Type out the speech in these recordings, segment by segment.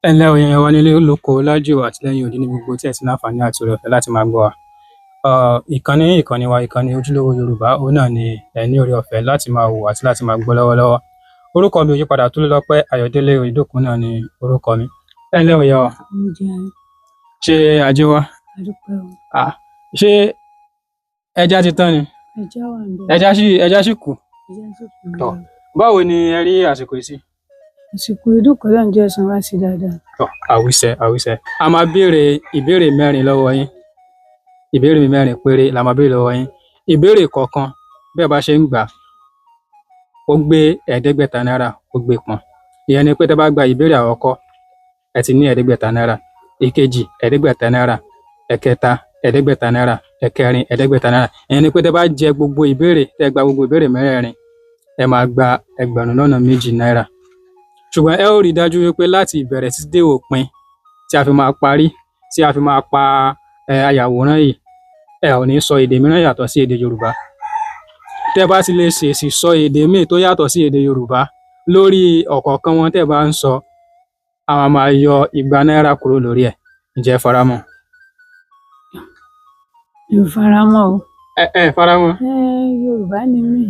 Ẹ ǹlẹ́ o èèyàn wa nílé lóko lájò àti lẹ́yìn odi ní gbogbo tí ẹ ti láǹfààní àti oore ọ̀fẹ́ láti máa gbọ́ wa. Ìkànnì wa ìkànnì ojúlówó Yorùbá òun náà ni ẹ ní oore ọ̀fẹ́ láti máa wò àti láti máa gbọ́ lọ́wọ́lọ́wọ́. Orúkọ mi ò yípadà, Tolúlọpẹ́ Ayọ̀délé Oyèdókun náà ni orúkọ mi. Ẹ ǹlẹ́ o ìyá wa, ṣé ajé wá? Ṣé ẹja ti tán ni? Ẹja sì kù. Tọ́, báwo ni ẹ rí àsìkò yìí sí? Àsìkò ìdún kan náà jẹ́ san wá sí dáadáa. Tọ́, àwíṣẹ. A máa béèrè ìbéèrè mẹ́rin lọ́wọ́ yín. Ìbéèrè mẹ́rin péré la máa béèrè lọ́wọ́ yín. Ìbéèrè kọ̀ọ̀kan bẹ́ẹ̀ bá ṣe ń gbà ó gbé ẹ̀ẹ́dẹ́gbẹ̀ta náírà ó gbé pọ̀n. Ìyẹn ni pé tẹ́ bá gba ìbéèrè àkọ́kọ́ ẹ ti ní ẹ̀ẹ́dẹ́gbẹ̀ta náírà, ìkejì ẹ̀ẹ́dẹ́gbẹ̀ta náírà, ẹ̀kẹta ẹ̀ẹ́dẹ́gbẹ̀ta náírà, ẹ̀kẹrin ẹ̀ẹ́dẹ́gbẹ̀ta náírà. Ìyẹn ni pé tẹ́ bá jẹ gbogbo ìbéèrè, tẹ́ gba gbogbo ìbéèrè mẹ́rẹ̀ẹ̀rin, ẹ máa gba 2,200 náírà. Ṣùgbọ́n ẹ ó rí dájú wípé láti ìbẹ̀rẹ̀ títí dé òpin tí a fi máa parí, tí a fi máa pa ayàwòrán yìí, ẹ ò ní sọ èdè mìíràn yàtọ̀ sí èdè Yorùbá. Tẹ́ bá ti lè ṣèèṣì sọ èdè míì tó yàtọ̀ sí èdè Yorùbá lórí ọ̀kọ̀ọ̀kan wọn tẹ́ bá ń sọ, a máa yọ 200 náírà kúrò lórí ẹ̀. Ǹjẹ́ ẹ faramọ́? Mi ò faramọ́ o. Ẹ faramọ́? Yorùbá ni mí.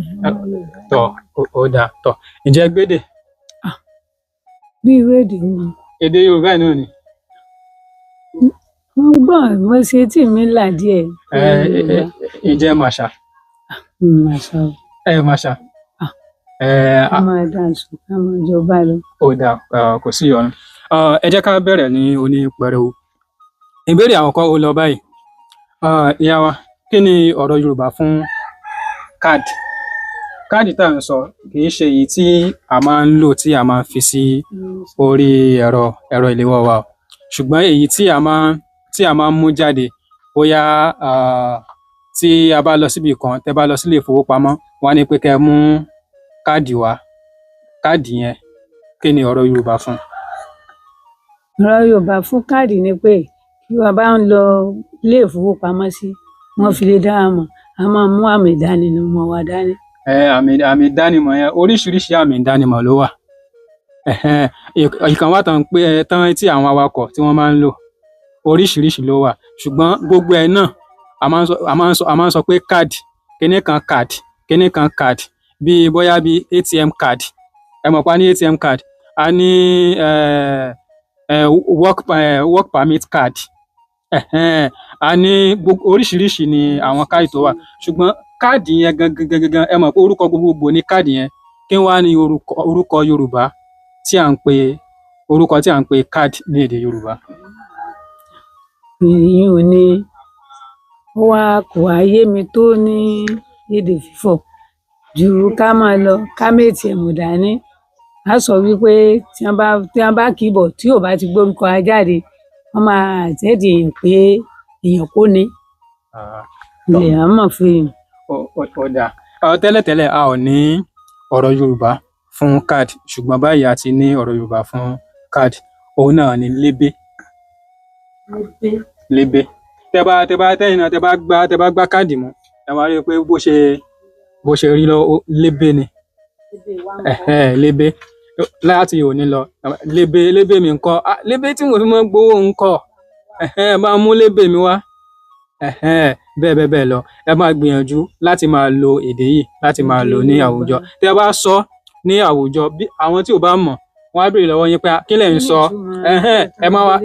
Tọ́, ó dáa. Tọ́, ǹjẹ́ gbédè? Bí irú èdè wo? Èdè Yorùbá náà ni. Mo gbọ́, mo ṣe tí mi là díẹ̀. Ǹjẹ́ màṣà? Màṣà o. Màṣà. Ká máa dànsù, ká máa jọba lọ. Ó dáa, kò sí ìyọnu. Ẹ jẹ́ ká bẹ̀rẹ̀ ní oní pẹrẹu. Ìbéèrè àkọ́kọ́ ó lọ báyìí. Ìyá wa, kí ni ọ̀rọ̀ Yorùbá fún káàdì? Káàdì tá à ń sọ kì í ṣe èyí tí a máa ń lò tí a máa ń fi sí orí ẹ̀rọ ìléwọ́ wa o. Ṣùgbọ́n èyí tí a máa ń mú jáde bóyá tí a bá lọ síbi kan, tẹ́ bá lọ sílé ìfowópamọ́, wọ́n á ní pé kẹ́ mú káàdì wá. Káàdì yẹn kí ni ọ̀rọ̀ Yorùbá fún? Ọ̀rọ̀ Yorùbá fún káàdì ni pé bí wọ́n bá ń lọ ilé ìfowópamọ́sí, wọ́n fi lè dá wa mọ̀, a máa mú àmì ìdánimọ̀ wa dání. Àmì ìdánimọ̀ yẹn oríṣiríṣi àmì ìdánimọ̀ ló wà. Ìkan wà tán tí àwọn awakọ̀ tí wọ́n máa ń lò, oríṣiríṣi ló wà. Ṣùgbọ́n gbogbo ẹ̀ náà a máa ń sọ pé káàdì, kíní kan káàdì, kíní kan káàdì, bí bóyá bí ATM káàdì. Ẹ mọ̀ pa ní ATM káàdì, a ní work permit káàdì. A ní oríṣiríṣi ni àwọn káàdì tó wà. Ṣùgbọ́n káàdì yẹn gangan ẹ mọ̀ pé orúkọ gbogbogbò ní káàdì yẹn. Kí wá ní orúkọ Yorùbá tí à ń pè káàdì ní èdè Yorùbá? Ìyẹn ò ní kò wá yé mi tó ní èdè fífọ̀ ju ká máa lọ ká mú ATM dání. A sọ wípé tí wọ́n bá kì í bọ̀ tí ò bá ti gbórúkọ wa jáde, wọ́n máa àtẹ́ẹ̀dì èèyàn pé èèyàn kò ní. Ilẹ̀ á mọ̀ fún èèyàn. Ó dáa. Tẹ́lẹ̀tẹ́lẹ̀ a ò ní ọ̀rọ̀ Yorùbá fún káàdì, ṣùgbọ́n báyìí a ti ní ọ̀rọ̀ Yorùbá fún káàdì. Òun náà ni lébé. Lébé. Tẹ́ bá gbá káàdì mú, ẹ máa rí i pé bó ṣe rí lọ lébé ni. Lébé. Láti òní lọ, lébé mi ńkọ́? Lébé tí mo fi máa ń gbowó ńkọ́? Máa mú lébé mi wá. Bẹ́ẹ̀ lọ. Ẹ máa gbìyànjú láti máa lo èdè yìí, láti máa lò ní àwùjọ. Tẹ́ bá sọ ní àwùjọ, bí àwọn tí ò bá mọ̀, wọ́n á béèrè lọ́wọ́ yín pé kí lẹ̀ ń sọ?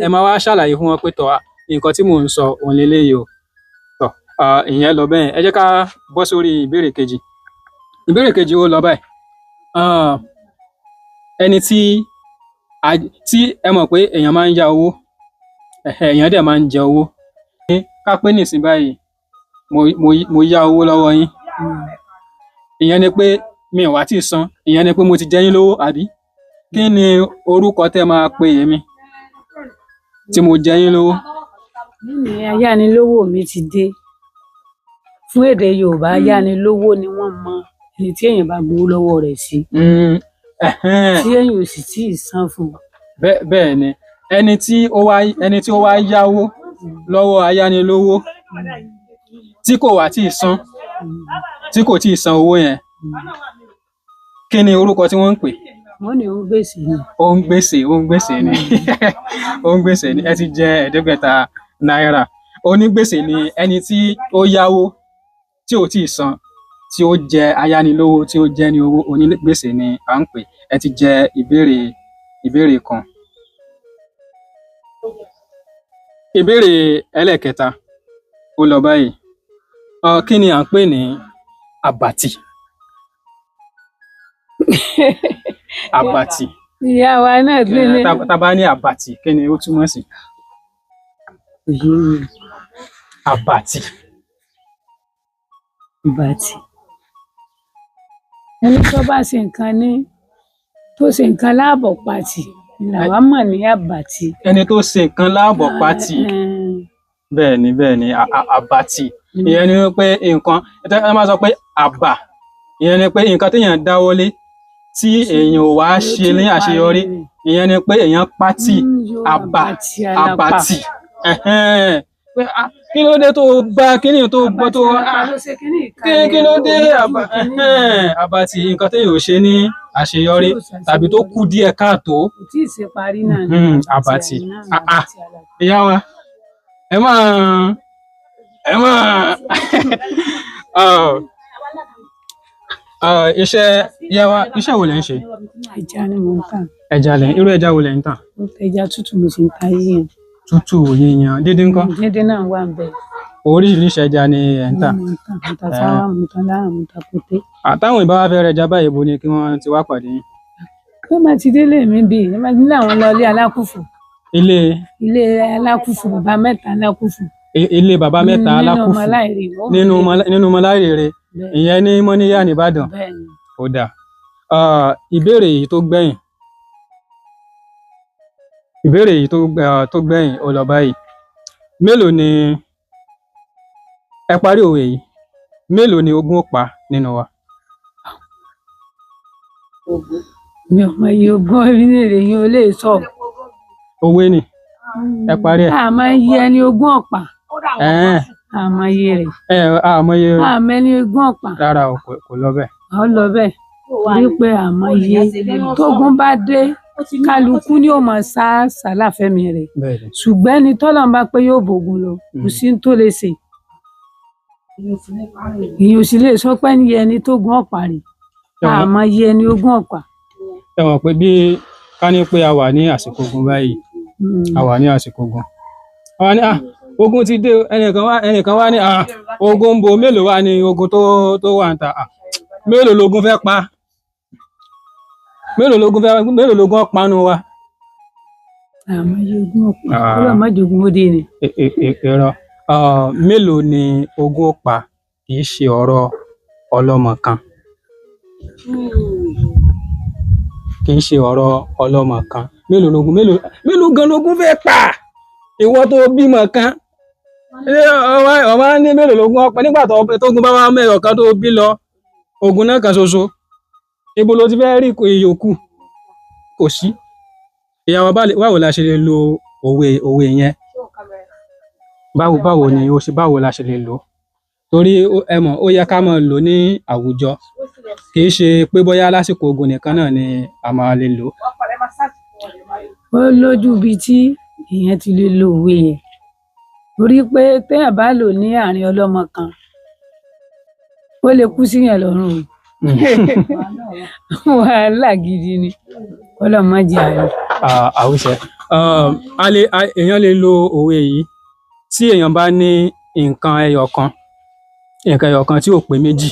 Ẹ máa wá ṣàlàyé fún wọn pé tọ́ nǹkan tí mò ń sọ òun leléyìí o. Tọ́, ìyẹn lọ bẹ́ẹ̀. Ẹ jẹ́ ká bọ́ sórí ìbéèrè kejì. Ìbéèrè kejì ó lọ báyìí. Ẹni tí ẹ mọ̀ pé èèyàn máa ń yá owó, èèyàn dẹ̀ máa ń jẹ owó. Ká pé nísìnyí báyìí mo yá owó lọ́wọ́ yín. Ìyẹn ni pé mi ò wá tíì san. Ìyẹn ni pé mo ti jẹ yín lówó, àbí? Kí ni orúkọ tẹ́ máa pe èmi tí mo jẹ yín lówó? Ní ayánilówó mi ti dé. Fún èdè Yorùbá, ayánilówó ni wọ́n mọ ẹni tí èèyàn bá gbowó lọ́wọ́ rẹ̀ sí. Tí èèyàn ò sì tíì san fún. Bẹ́ẹ̀ ni. Ẹni tí ó wá yáwó lọ́wọ́ ayánilówó tí kò wá tíì san, tí kò tíì san owó yẹn, kí ni orúkọ tí wọ́n ń pè? wọ́n ní òun gbèsè ni. ó ń gbèsè ni ó ń gbèsè ni. Ẹ ti jẹ ẹ̀ẹ́dẹ́gbẹ̀ta náírà. Onígbèsè ni ẹni tí ó yáwó tí ò tíì san, tí ó jẹ ayánilówó, tí ó jẹ ní owó. Onígbèsè ni à ń pè. Ẹ ti jẹ ìbéèrè kan. Ìbéèrè ẹlẹ́ẹ̀kẹta ó lọ báyìí. Kí ni à ń pè ní àbàtì? Àbàtì. Ìyá wa náà tún ní. Tá bá ní àbàtì, kí ni ó túmọ̀ sí? Àbàtì. Àbàtì. Ẹni tó bá ṣe nǹkan tó ṣe nǹkan láàbọ̀ pàtì làwa mọ̀ ní àbàtì. Ẹni tó ṣe nǹkan láàbọ̀ pàtì. Bẹ́ẹ̀ ni àbàtì. Ìyẹn ni pé nǹkan, ẹ máa sọ pé àbà, ìyẹn ni pé nǹkan téèyàn dáwọ́lé tí èèyàn ò wá ṣe ní àṣeyọrí, ìyẹn ni pé èèyàn pátì. Àbàtì. Pé kí ló dé tó bá kíní tó gbọ́ tó kí ló dé àbàtì, nǹkan téèyàn ò ṣe ní àṣeyọrí tàbí tó kù díẹ̀ káàtó. Kò tí ì ṣe parí náà ni. Àbàtì. Ìyá wa ẹ máa iṣẹ́ wo lẹ ń ṣe? Ẹja ni mo ń tà. Irú ẹja wo lẹ ń tà? Ẹja tútù mo sì ń ta yíyan. Tútù, yíyan, díndín ńkọ́? Díndín náà wà ń bẹ. Oríṣiríṣi ẹja ni ẹ ń tà. Mo ta sáwá, mo ta láhàn, mo ta kòté. Àtàwọn ìbá wa fẹ́ rẹja báyìí, bo ni kí wọ́n ti wá pàdé yín? Bí wọ́n bá ti délé mi bí, ẹ máa nílé àwọn lọ ilé alákùfù. Ilé alákùfù, bàbá mẹ́ta alákùfù. Ilé bàbá mẹ́ta alákùfù. Nínú Mọláìrè. Ìyẹn ní Mọ́níyà nìbàdàn. Ó dà. Ìbéèrè yìí tó gbẹ̀yìn ó lọ báyìí. Mélòó ni ẹ parí òwe yìí? Mélòó ni ogún ó pa nínú wa? Mi ò mọ iye ogún orílẹ̀-èdè yín ò lè sọ. Òwe ni ẹ parí ẹ̀. Àmọ́ iye ẹni ogún ọ̀pá. Àmọ́ iye rẹ̀. Àmọ́ iye. Àmọ́ ẹni ogún ọ̀pá. Rárá o, kò lọ bẹ́ẹ̀. Ó lọ bẹ́ẹ̀. Rí pé àmọ́ iye tógun bá dé, kálukú ni ó máa sá sàláfẹ́mi rẹ̀. Ṣùgbọ́n ẹni tọ́lọ́run bá pé yóò bògùn lọ, kò sí ní tó lè ṣe. Èèyàn ò sì lè sọ pé ẹni tó gún ọ̀pá rẹ̀. Àmọ́ iye ẹni ogún ọ̀pá. Ẹ mọ̀ pé bí ká ní pé a wà ní àsìkò ogun báyìí, a wà ní àsìkò ogun. Àwa ní ogun ti dé, ẹnìkan wá ní ogun bo mélòó wá ní ogun tó wà ń ta. Mélòó lógun fẹ́ pa? Mélòó lógun ọ̀pá nù wa? Àmọ́ iye ogún ọ̀pá. Ọlọ́run má jogun ó dé ni. Irọ́. Mélòó ni ogún ó pa? Kì í ṣe ọ̀rọ̀ ọlọ́mọ kan. Kì í ṣe ọ̀rọ̀ ọlọ́mọ kan. Mélòó gan lógun fẹ́ pa? Ìwọ tó bímọ kan. Ọmọ ní mélòó lógun ọ̀pá nígbà tógun bá wá mẹ́rọ̀ kan tó bí lọ. Ogun náà kan ṣoṣo. Ibo ló ti fẹ́ rí ìyókù? Kò sí. Ìyá wa báwo la ṣe lè lo òwe yẹn? Báwo la ṣe lè lò? Torí ẹ mọ̀, ó yẹ ká máa lò ní àwùjọ. Kì í ṣe pé bóyá lásìkò ogun nìkan náà ni a máa lè lò. Ó lójú ibi tí èèyàn ti lè lo òwe yẹn. Torí pé téèyàn bá lò ní àárín ọlọ́mọ kan, ó lè kú síyàn lọ́rùn o. Wàhálà gidi ni. Ọlọ́run má jẹ́ a rí. Àwùjọ. Èèyàn lè lo òwe yìí tí èèyàn bá ní nǹkan ẹyọ kan tí ò pé méjì.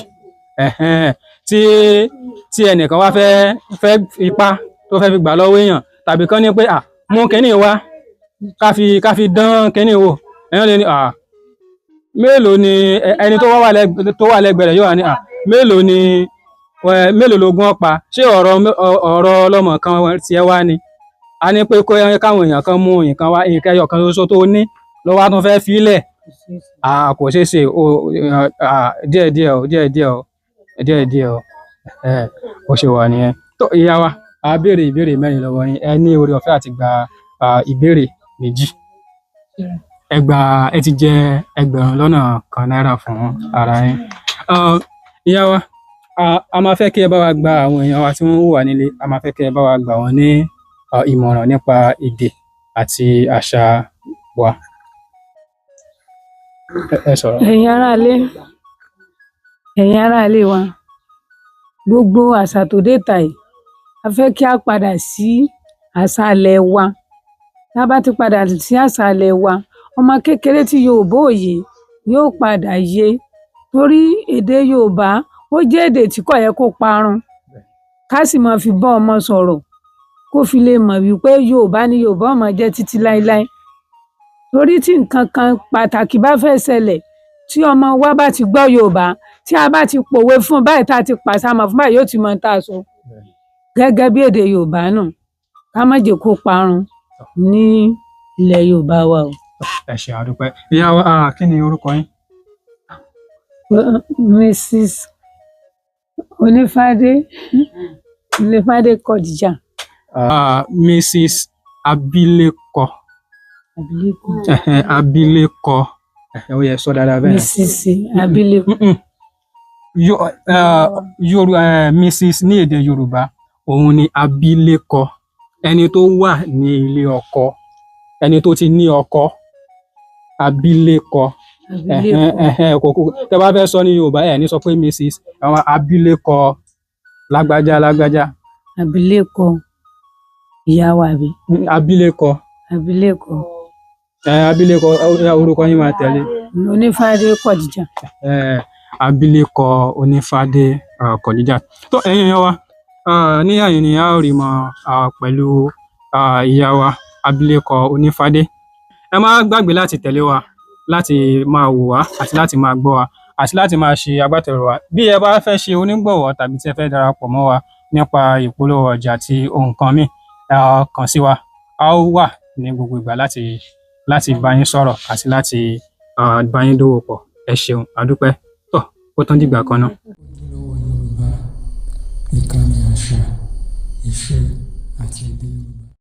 Tí ẹnìkan wá fẹ́ ipá tó fẹ́ fi gbà lọ́wọ́ èèyàn, tàbí kán ní pé mú kínní wá ká fi dán kínní wò. Èèyàn lè ní mélòó ni ẹni tó wà lẹ́gbẹ̀ẹ́ rẹ̀ yóò wá ní mélòó lógún ọ̀pá? Ṣé ọ̀rọ̀ ọlọ́mọ kan tiẹ̀ wá ni? A ní pé káwọn èèyàn kan mú nǹkan wá, nǹkan ẹyọ kan ṣoṣo tó ní ló wá tún fẹ́ fílẹ̀. Kò ṣeé ṣe. Díẹ̀díẹ̀ o. Ó ṣe wà nìyẹn. Tó ìyá wa, a béèrè ìbéèrè mẹ́rin lọ́wọ́ yín. Ẹ ní oore ọ̀fẹ́ àti gba ìbéèrè méjì. Ẹ ti jẹ 1,000 náírà fún ara yín. Ìyá wa, a máa fẹ́ kí ẹ bá wa gba àwọn èèyàn wa tí wọ́n wà nílé, a máa fẹ́ kí ẹ bá wa gbà wọ́n ní ìmọ̀ràn nípa èdè àti àṣà wa. Ẹ sọ̀rọ̀. ẹ̀yin aráalé wa, gbogbo àṣà tó dé ta yìí a fẹ́ kí a padà sí àṣà ilẹ̀ wa. Tá a bá ti padà sí àṣà ilẹ̀ wa, ọmọ kékeré tí Yorùbá ò yé yóò padà yé, torí èdè Yorùbá ó jẹ́ èdè tí kò yẹ kó parun. Ká sì máa fi bá ọmọ sọ̀rọ̀ kó fi lè mọ̀ wípé Yorùbá ni Yorùbá ó máa jẹ́ títí láéláé. Torí tí nǹkan kan pàtàkì bá fẹ́ ṣẹlẹ̀, tí ọmọ wa bá ti gbọ́ Yorùbá, tí a bá ti pòwe fún báyìí tá a ti pàṣàmọ̀ fún báyìí, yóò ti mọ tá a sọ. Gẹ́gẹ́ bí èdè Yorùbá náà, ká má jẹ́ kó parun ní ilẹ̀ Yorùbá wa o. Ẹ ṣé, a dúpẹ́. Ìyá wa, kí ni orúkọ yín? Mrs. Onífádé Khadija. Mrs. Abilékọ. Abilékọ. Ó yẹ sọ dáadáa bẹ́ẹ̀. Mrs. Abilékọ. Mrs. ní èdè Yorùbá, òun ni abilékọ, ẹni tó wà ní ilé ọkọ, ẹni tó ti ní ọkọ, abilékọ. Tẹ́ bá fẹ́ sọ ní Yorùbá, ẹ ní sọ pé Mrs. àwọn abilékọ lágbájá. Abilékọ ìyá wa àbí? Abilékọ. Abilékọ, orúkọ yín máa tẹ̀lé. Onífádé Khadija. Abilékọ Onífádé Khadija. Tó ẹ̀yin èèyàn wa, ní àyè ni a ó rí mọ pẹ̀lú ìyá wa Abilékọ Onífádé. Ẹ má gbàgbé láti tẹ̀lé wa, láti máa wò wá àti láti máa gbọ́ wa àti láti máa ṣe agbátẹrù wa. Bí ẹ bá fẹ́ ṣe onígbọ̀wọ́ tàbí tí ẹ fẹ́ darapọ̀ mọ́ wa nípa ìpolówó ọjà àti ohun kan míì, kàn sí wa. A ó wà ní gbogbo ìgbà láti bá yín sọ̀rọ̀ àti láti bá yín dòwò pọ̀. Ẹ ṣeun, a dúpẹ́. Tó, ó tán dìgbà kan náà. Ojúlówó Yorùbá, ìkànnì àṣà, ìṣe àti èdè Yorùbá.